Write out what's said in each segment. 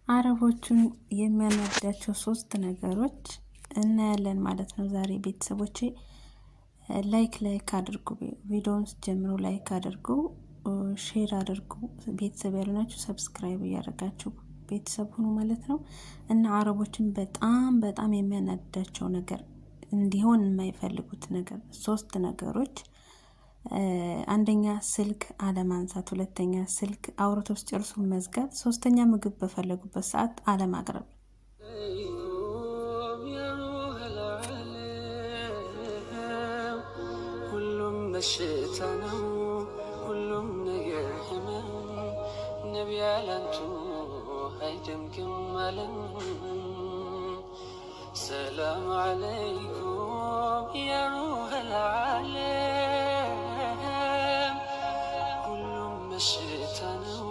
አረቦቹን የሚያናድዳቸው 3 ነገሮች እናያለን ማለት ነው። ዛሬ ቤተሰቦቼ ላይክ አድርጉ፣ ቪዲዮውን ጀምሮ ላይክ አድርጉ፣ ሼር አድርጉ። ቤተሰብ ያልሆናችሁ ሰብስክራይብ እያደረጋችሁ ቤተሰብ ሁኑ ማለት ነው። እና አረቦችን በጣም የሚያናድዳቸው ነገር እንዲሆን የማይፈልጉት ነገር 3 ነገሮች፣ አንደኛ ስልክ አለማንሳት፣ ሁለተኛ ስልክ አውርተው ሲጨርሱ መዝጋት፣ ሶስተኛ ምግብ በፈለጉበት ሰዓት አለማቅረብ። ሁሉም በሽታ ነው፣ ሁሉም ነገር ህመም፣ ነቢይ ያላንቱ አይደምግም አለም። ሰላም አለይኩም ያ ሩህል ዓለም፣ ሁሉም በሽታ ነው፣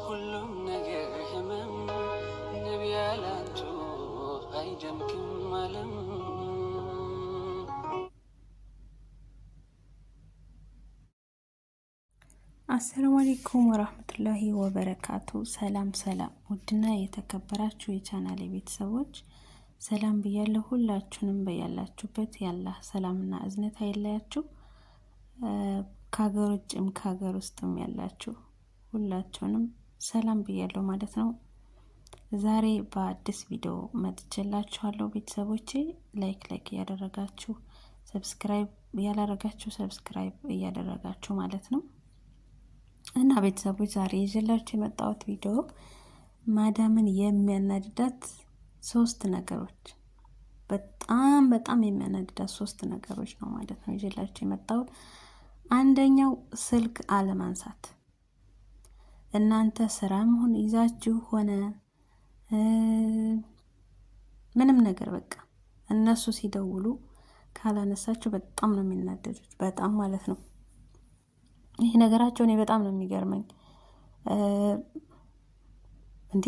ሁሉም ነገር ህመም፣ ነቢይ ያላንቱ አይደምግም አለም። አሰላሙ አለይኩም ወራህመቱላሂ ወበረካቱ። ሰላም ውድና የተከበራችሁ የቻናሌ ቤተሰቦች ሰላም ብያለሁ። ሁላችሁንም በያላችሁበት ያላህ ሰላምና እዝነት አይለያችሁ። ከሀገር ውጭም ከሀገር ውስጥም ያላችሁ ሁላችሁንም ሰላም ብያለሁ ማለት ነው። ዛሬ በአዲስ ቪዲዮ መጥቼላችኋለሁ ቤተሰቦቼ። ላይክ እያደረጋችሁ ሰብስክራይብ ያላደረጋችሁ ሰብስክራይብ እያደረጋችሁ ማለት ነው። እና ቤተሰቦች ዛሬ ይዤላችሁ የመጣሁት ቪዲዮ ማዳምን የሚያናድዳት 3 ነገሮች፣ በጣም የሚያናድዳት 3 ነገሮች ነው ማለት ነው ይዤላችሁ የመጣሁት። አንደኛው ስልክ አለማንሳት። እናንተ ስራም ሆነ ይዛችሁ ሆነ ምንም ነገር በቃ እነሱ ሲደውሉ ካላነሳችሁ በጣም ነው የሚናደዱት፣ በጣም ማለት ነው። ይሄ ነገራቸው እኔ በጣም ነው የሚገርመኝ። እንዴ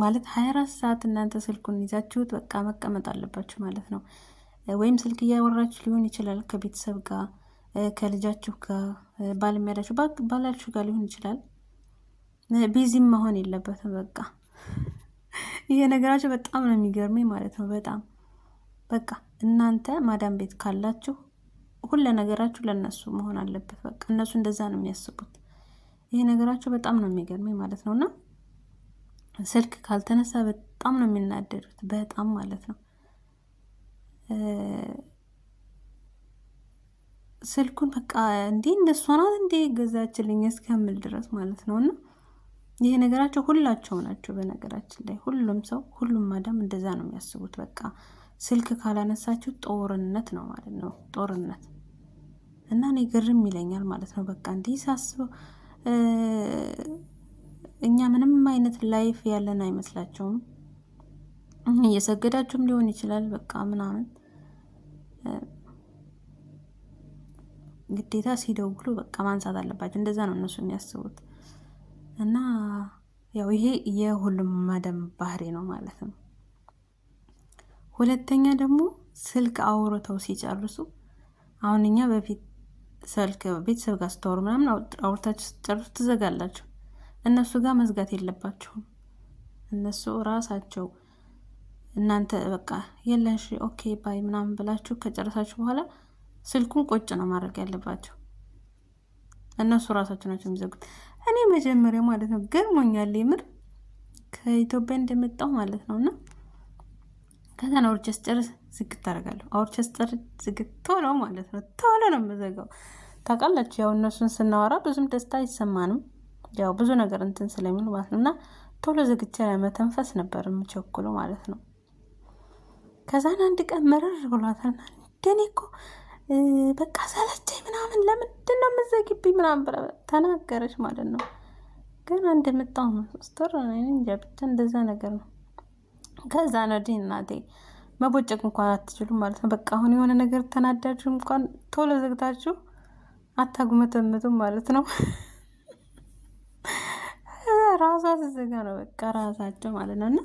ማለት 24 ሰዓት እናንተ ስልኩን ይዛችሁት በቃ መቀመጥ አለባችሁ ማለት ነው። ወይም ስልክ እያወራችሁ ሊሆን ይችላል ከቤተሰብ ጋር፣ ከልጃችሁ ጋር፣ ባላችሁ ጋር ሊሆን ይችላል። ቢዚም መሆን የለበትም በቃ። ይሄ ነገራቸው በጣም ነው የሚገርመኝ ማለት ነው። በጣም በቃ እናንተ ማዳም ቤት ካላችሁ ሁሉ ነገራችሁ ለነሱ መሆን አለበት። በቃ እነሱ እንደዛ ነው የሚያስቡት። ይሄ ነገራቸው በጣም ነው የሚገርመኝ ማለት ነውና ስልክ ካልተነሳ በጣም ነው የሚናደዱት፣ በጣም ማለት ነው። ስልኩን በቃ እንዴ እንደሷ ናት እንዴ ገዛችልኝ እስከምል ድረስ ማለት ነውና ይሄ ነገራቸው ሁላቸው ናቸው። በነገራችን ላይ ሁሉም ሰው ሁሉም ማዳም እንደዛ ነው የሚያስቡት። በቃ ስልክ ካላነሳችሁ ጦርነት ነው ማለት ነው፣ ጦርነት። እና እኔ ግርም ይለኛል ማለት ነው። በቃ እንዲህ ሳስበው እኛ ምንም አይነት ላይፍ ያለን አይመስላቸውም። እየሰገዳችሁም ሊሆን ይችላል በቃ ምናምን፣ ግዴታ ሲደውሉ በቃ ማንሳት አለባቸው። እንደዛ ነው እነሱ የሚያስቡት። እና ያው ይሄ የሁሉም ማዳም ባህሪ ነው ማለት ነው። ሁለተኛ ደግሞ ስልክ አውርተው ሲጨርሱ፣ አሁን እኛ በፊት ስልክ ቤተሰብ ጋር ስታወሩ ምናምን አውርታችሁ ስትጨርሱ ትዘጋላችሁ። እነሱ ጋር መዝጋት የለባችሁም። እነሱ ራሳቸው እናንተ በቃ የለሽ ኦኬ ባይ ምናምን ብላችሁ ከጨረሳችሁ በኋላ ስልኩን ቁጭ ነው ማድረግ ያለባቸው። እነሱ ራሳቸው ናቸው የሚዘጉት። እኔ መጀመሪያ ማለት ነው ገርሞኛል የምር ከኢትዮጵያ እንደመጣሁ ማለት ነውና ከዛ አውርቼ ስጨርስ ዝግት አደርጋለሁ። አውርቼ ስጨርስ ዝግት ቶሎ ማለት ነው፣ ቶሎ ነው የምዘጋው። ታውቃላችሁ ያው እነሱን ስናወራ ብዙም ደስታ አይሰማንም፣ ያው ብዙ ነገር እንትን ስለሚሉ ማለት ነውና ቶሎ ዝግቼ ለመተንፈስ ነበር የምቸኩለው ማለት ነው። ከዛን አንድ ቀን መረር ብሏታል። እንደኔ እኮ በቃ ሰለቸኝ ምናምን፣ ለምንድን ነው የምትዘጊብኝ ምናምን ብላ ተናገረች ማለት ነው። ግን አንድ መጣው ነው ስቶር እንጃ ብቻ እንደዛ ነገር ነው። ከዛ ነዲ እናቴ መቦጨቅ እንኳን አትችሉም ማለት ነው። በቃ አሁን የሆነ ነገር ተናዳችሁ እንኳን ቶሎ ዘግታችሁ አታጉመተምቱም ማለት ነው። ራሷ ተዘጋ ነው በቃ ራሳቸው ማለት ነውና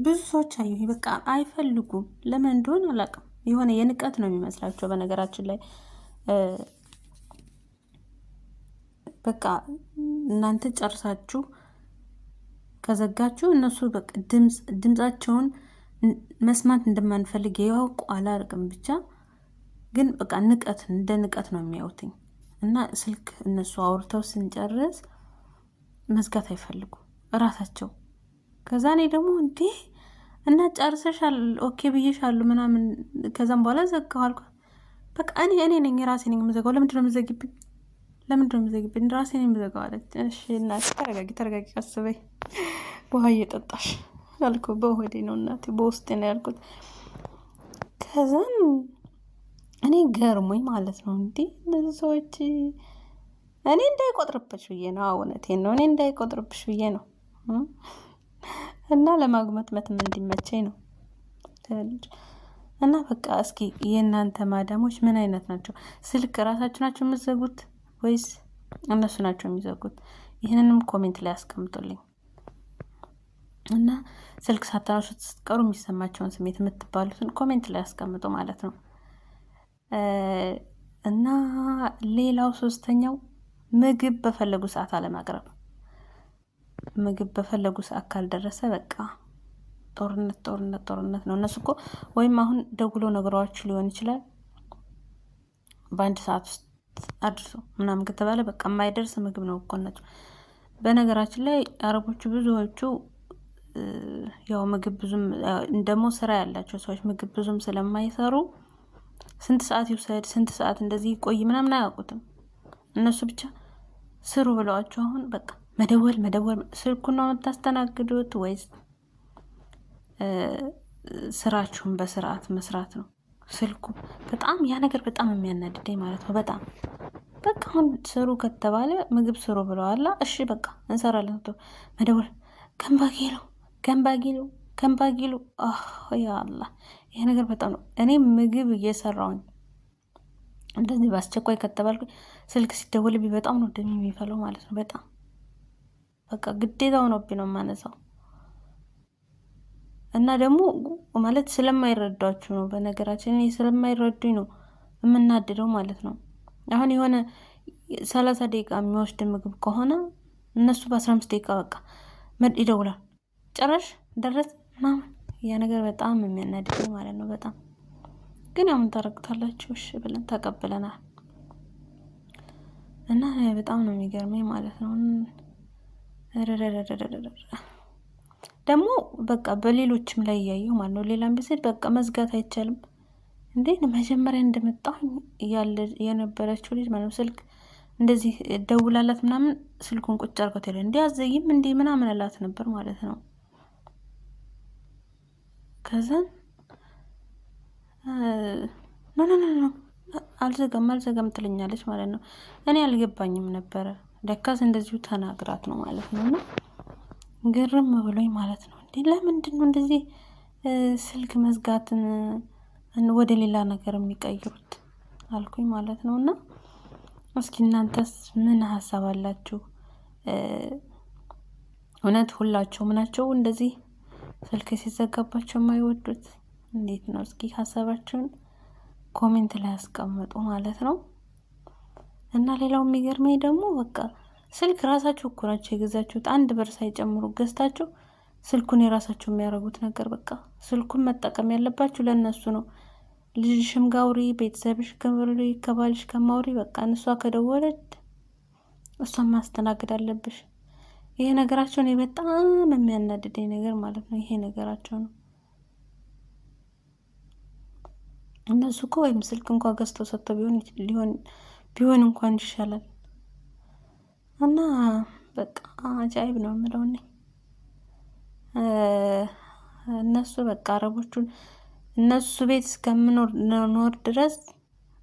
ብዙ ሰዎች አዩ በቃ አይፈልጉም። ለምን እንደሆነ አላውቅም። የሆነ የንቀት ነው የሚመስላቸው። በነገራችን ላይ በቃ እናንተ ጨርሳችሁ ከዘጋችሁ እነሱ በቃ ድምጻቸውን መስማት እንደማንፈልግ ያውቁ አላርቅም ብቻ ግን በቃ ንቀት እንደ ንቀት ነው የሚያዩትኝ እና ስልክ እነሱ አውርተው ስንጨርስ መዝጋት አይፈልጉ እራሳቸው። ከዛ እኔ ደግሞ እንዴ እና ጨርሰሻል ኦኬ ብዬሻለሁ ምናምን ከዛም በኋላ ዘጋሁ አልኳት። በቃ እኔ ነኝ ራሴ ነኝ የምዘጋው። ለምንድነው የምዘጊብኝ? ራሴ ነኝ የምዘጋው አለች። እሺ እናቴ ተረጋጊ አስበይ ውሃ እየጠጣሽ አልኩ። በሆዴ ነው እናቴ በውስጤ ነው ያልኩት። ከዛን እኔ ገርሞኝ ማለት ነው እንዴ እነዚህ ሰዎች እኔ እንዳይቆጥርብሽ ብዬ ነው። እውነቴን ነው እኔ እንዳይቆጥርብሽ ብዬ ነው እና ለማጉመጥመጥም እንዲመቸኝ ነው። እና በቃ እስኪ የእናንተ ማዳሞች ምን አይነት ናቸው? ስልክ ራሳችሁ ናቸው የምትዘጉት ወይስ እነሱ ናቸው የሚዘጉት? ይህንንም ኮሜንት ላይ አስቀምጡልኝ። እና ስልክ ሳታነሱ ስትቀሩ የሚሰማቸውን ስሜት የምትባሉትን ኮሜንት ላይ አስቀምጡ ማለት ነው። እና ሌላው ሶስተኛው ምግብ በፈለጉ ሰዓት አለማቅረብ። ምግብ በፈለጉ ሰዓት ካልደረሰ በቃ ጦርነት ነው። እነሱ እኮ ወይም አሁን ደውሎ ነግሯችሁ ሊሆን ይችላል በአንድ ሰዓት ውስጥ አድርሶ ምናምን ከተባለ በቃ የማይደርስ ምግብ ነው እኮ ናቸው። በነገራችን ላይ አረቦቹ ብዙዎቹ ያው ምግብ ብዙም ደግሞ ስራ ያላቸው ሰዎች ምግብ ብዙም ስለማይሰሩ ስንት ሰዓት ይውሰድ ስንት ሰዓት እንደዚህ ቆይ ምናምን አያውቁትም። እነሱ ብቻ ስሩ ብለዋቸው አሁን በቃ መደወል ስልኩን ነው የምታስተናግዱት ወይስ ስራችሁን በስርዓት መስራት ነው? ስልኩ በጣም ያ ነገር በጣም የሚያናድደኝ ማለት ነው። በጣም በቃ አሁን ስሩ ከተባለ ምግብ ስሩ ብለዋላ እሺ በቃ እንሰራለን። መደወል ገንባጊሉ ያ አላህ ይሄ ነገር በጣም ነው። እኔ ምግብ እየሰራውኝ እንደዚህ በአስቸኳይ ከተባልኩ ስልክ ሲደወልብኝ በጣም ነው ደም የሚፈለው ማለት ነው። በጣም በቃ ግዴታው ነው የማነሳው። እና ደግሞ ማለት ስለማይረዷችሁ ነው። በነገራችን እኔ ስለማይረዱኝ ነው የምናድደው ማለት ነው። አሁን የሆነ 30 ደቂቃ የሚወስድ ምግብ ከሆነ እነሱ በ15 ደቂቃ በቃ ይደውላል። ጨረሽ ደረስ ምናምን ያ ነገር በጣም የሚያናድደው ማለት ነው። በጣም ግን ያው ምን ታረግታላችሁ? እሺ ብለን ተቀብለናል። እና በጣም ነው የሚገርመኝ ማለት ነው። ደግሞ በቃ በሌሎችም ላይ እያየሁ ማለት ነው። ሌላም ቢሰድ በቃ መዝጋት አይቻልም እንዴ? መጀመሪያ እንደመጣሁ ያለ የነበረችው ልጅ ማለት ነው ስልክ እንደዚህ ደውላላት ምናምን ስልኩን ቁጭ አርገት ይላል እንዴ አዘይም እንዴ ምናምን አላት ነበር ማለት ነው። ከዛን ኖ አልዘጋም ትለኛለች ማለት ነው። እኔ አልገባኝም ነበረ ለካስ እንደዚሁ ተናግራት ነው ማለት ነው። እና ግርም ብሎኝ ማለት ነው እንዴ ለምንድን ነው እንደዚህ ስልክ መዝጋትን ወደ ሌላ ነገር የሚቀይሩት አልኩኝ ማለት ነው። እና እስኪ እናንተስ ምን ሀሳብ አላችሁ? እውነት ሁላችሁም ናቸው እንደዚህ ስልክ ሲዘጋባቸው የማይወዱት? እንዴት ነው? እስኪ ሀሳባችሁን ኮሜንት ላይ አስቀምጡ ማለት ነው። እና ሌላው የሚገርመኝ ደግሞ በቃ ስልክ ራሳችሁ እኮ ናቸው የገዛችሁት። አንድ ብር ሳይጨምሩ ገዝታችሁ ስልኩን የራሳችሁ የሚያደርጉት ነገር በቃ ስልኩን መጠቀም ያለባችሁ ለእነሱ ነው። ልጅሽም ጋውሪ፣ ቤተሰብሽ ከብሪ፣ ከባልሽ ከማውሪ በቃ እነሷ ከደወለች እሷን ማስተናገድ አለብሽ። ይሄ ነገራቸው ነው በጣም የሚያናድደኝ ነገር ማለት ነው። ይሄ ነገራቸው ነው። እነሱ እኮ ወይም ስልክ እንኳን ገዝተው ሰጥተው ቢሆን እንኳን ይሻላል። እና በቃ አጃይብ ነው የምለው እኔ እነሱ በቃ አረቦቹን እነሱ ቤት እስከምኖር ድረስ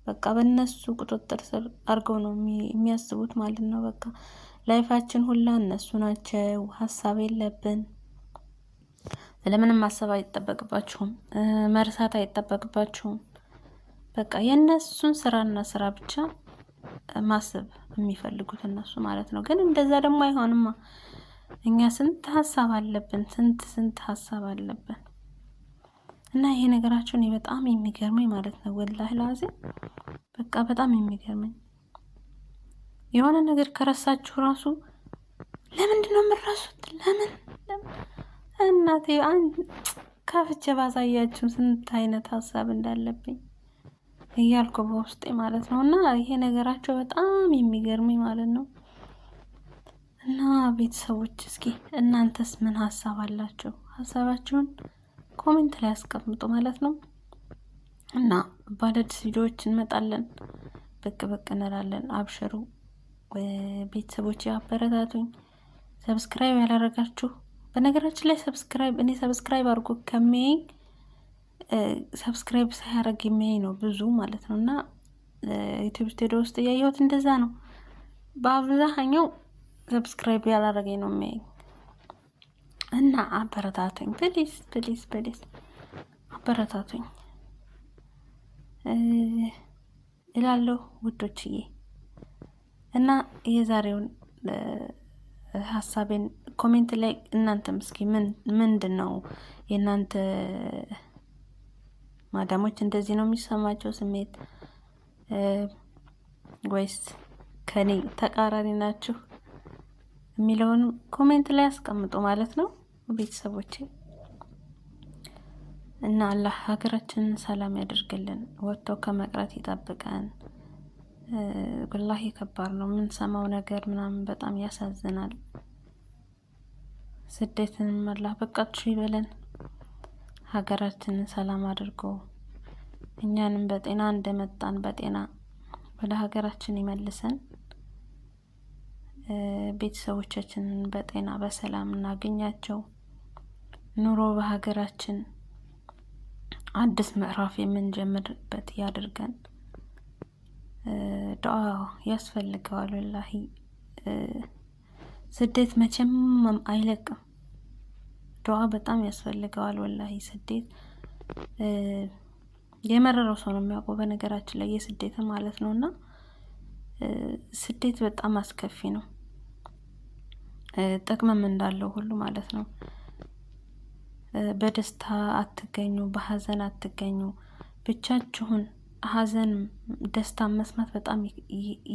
በቃ በእነሱ ቁጥጥር ስር አድርገው ነው የሚያስቡት ማለት ነው። በቃ ላይፋችን ሁላ እነሱ ናቸው። ሀሳብ የለብን። ስለምንም ማሰብ አይጠበቅባችሁም፣ መርሳት አይጠበቅባችሁም። በቃ የእነሱን ስራና ስራ ብቻ ማሰብ የሚፈልጉት እነሱ ማለት ነው። ግን እንደዛ ደግሞ አይሆንማ። እኛ ስንት ሀሳብ አለብን፣ ስንት ሀሳብ አለብን። እና ይሄ ነገራቸው እኔ በጣም የሚገርመኝ ማለት ነው። ወላሂ ላዚም በቃ በጣም የሚገርመኝ የሆነ ነገር ከረሳችሁ ራሱ ለምንድን ነው የምረሱት? ለምን እናቴ ከፍቼ ባሳያችሁ ስንት አይነት ሀሳብ እንዳለብኝ እያልኩ በውስጤ ማለት ነው። እና ይሄ ነገራቸው በጣም የሚገርመኝ ማለት ነው። እና ቤተሰቦች እስኪ እናንተስ ምን ሀሳብ አላችሁ? ሀሳባችሁን ኮሜንት ላይ አስቀምጡ ማለት ነው። እና በአዳዲስ ቪዲዮዎች እንመጣለን፣ ብቅ ብቅ እንላለን። አብሽሩ ቤተሰቦች፣ አበረታቱኝ። ሰብስክራይብ ያላረጋችሁ፣ በነገራችን ላይ ሰብስክራይብ አድርጎ ከሚያኝ ሰብስክራይብ ሳያደርግ የሚያኝ ነው ብዙ ማለት ነው። እና ዩቲዩብ ስቱዲዮ ውስጥ እያየሁት እንደዛ ነው። በአብዛኛው ሰብስክራይብ ያላረገኝ ነው የሚያኝ። እና አበረታቱኝ ፕሊዝ ፕሊዝ ፕሊዝ አበረታቱኝ እላለሁ ውዶችዬ። እና የዛሬውን ሀሳቤን ኮሜንት ላይ እናንተም እስኪ ምንድን ነው የእናንተ ማዳሞች እንደዚህ ነው የሚሰማቸው ስሜት ወይስ ከኔ ተቃራኒ ናችሁ የሚለውን ኮሜንት ላይ አስቀምጡ ማለት ነው ቤተሰቦቼ። እና አላህ ሀገራችንን ሰላም ያደርግልን፣ ወጥቶ ከመቅረት ይጠብቀን። ወላሂ ከባድ ነው የምንሰማው ነገር ምናምን በጣም ያሳዝናል። ስደትንም አላህ በቃችሁ ይበለን፣ ሀገራችንን ሰላም አድርጎ እኛንም በጤና እንደመጣን በጤና ወደ ሀገራችን ይመልሰን። ቤተሰቦቻችንን በጤና በሰላም እናገኛቸው። ኑሮ በሀገራችን አዲስ ምዕራፍ የምንጀምርበት ያድርገን። ዱዓ ያስፈልገዋል ወላሂ። ስደት መቼም አይለቅም። ዱዓ በጣም ያስፈልገዋል ወላሂ። ስደት የመረረው ሰው ነው የሚያውቀው በነገራችን ላይ የስደት ማለት ነው። እና ስደት በጣም አስከፊ ነው፣ ጥቅምም እንዳለው ሁሉ ማለት ነው። በደስታ አትገኙ፣ በሀዘን አትገኙ። ብቻችሁን ሀዘን ደስታ መስማት በጣም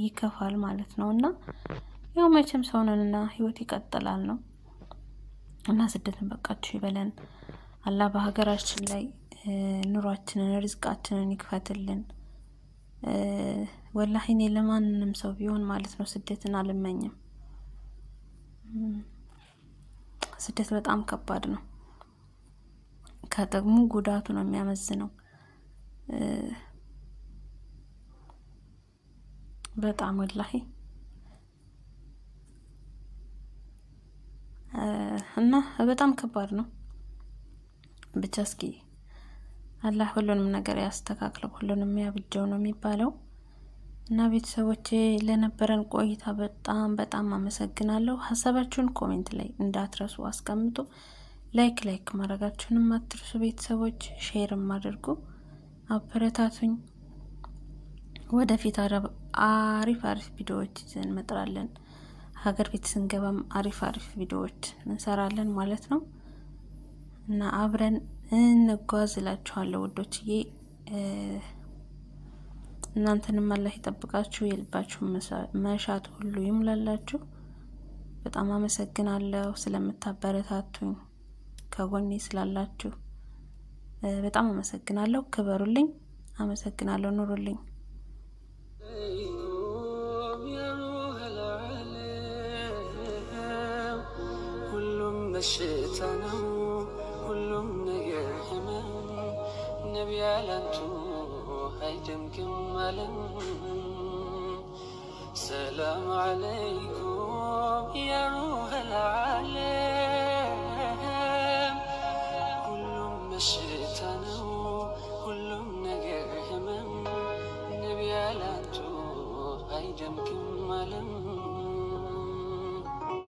ይከፋል ማለት ነው። እና ያው መቼም ሰው ነንና ህይወት ይቀጥላል ነው። እና ስደትን በቃችሁ ይበለን አላህ። በሀገራችን ላይ ኑሯችንን ሪዝቃችንን ይክፈትልን። ወላሂ እኔ ለማንንም ሰው ቢሆን ማለት ነው ስደትን አልመኝም። ስደት በጣም ከባድ ነው። ከጥቅሙ ጉዳቱ ነው የሚያመዝነው በጣም ወላሂ። እና በጣም ከባድ ነው። ብቻ እስኪ አላህ ሁሉንም ነገር ያስተካክለው፣ ሁሉንም ያብጀው ነው የሚባለው። እና ቤተሰቦቼ ለነበረን ቆይታ በጣም በጣም አመሰግናለሁ። ሀሳባችሁን ኮሜንት ላይ እንዳትረሱ አስቀምጡ። ላይክ ማድረጋችሁንም አትርሱ ቤተሰቦች። ሼርም አድርጉ፣ አበረታቱኝ። ወደፊት አሪፍ ቪዲዮዎች ይዘን እንመጣለን። ሀገር ቤት ስንገባም አሪፍ ቪዲዮዎች እንሰራለን ማለት ነው። እና አብረን እንጓዝ እላችኋለሁ ውዶችዬ። እናንተንም አላህ ይጠብቃችሁ፣ የልባችሁ መሻት ሁሉ ይሙላላችሁ። በጣም አመሰግናለሁ ስለምታበረታቱኝ፣ ከጎኔ ስላላችሁ በጣም አመሰግናለሁ። ክበሩልኝ። አመሰግናለሁ። ኑሩልኝ። ሁሉም በሽታ ነው፣ ሁሉም ነገር ህመም። ነቢ ያላንቱ አይደምግም አለም። ሰላም አለይኩም ያ ሩሐል ዓለም። ሁሉም በሽታ ነው፣ ሁሉም ነገር ህመም። ነቢ ያላንቱ አይደምግም አለም።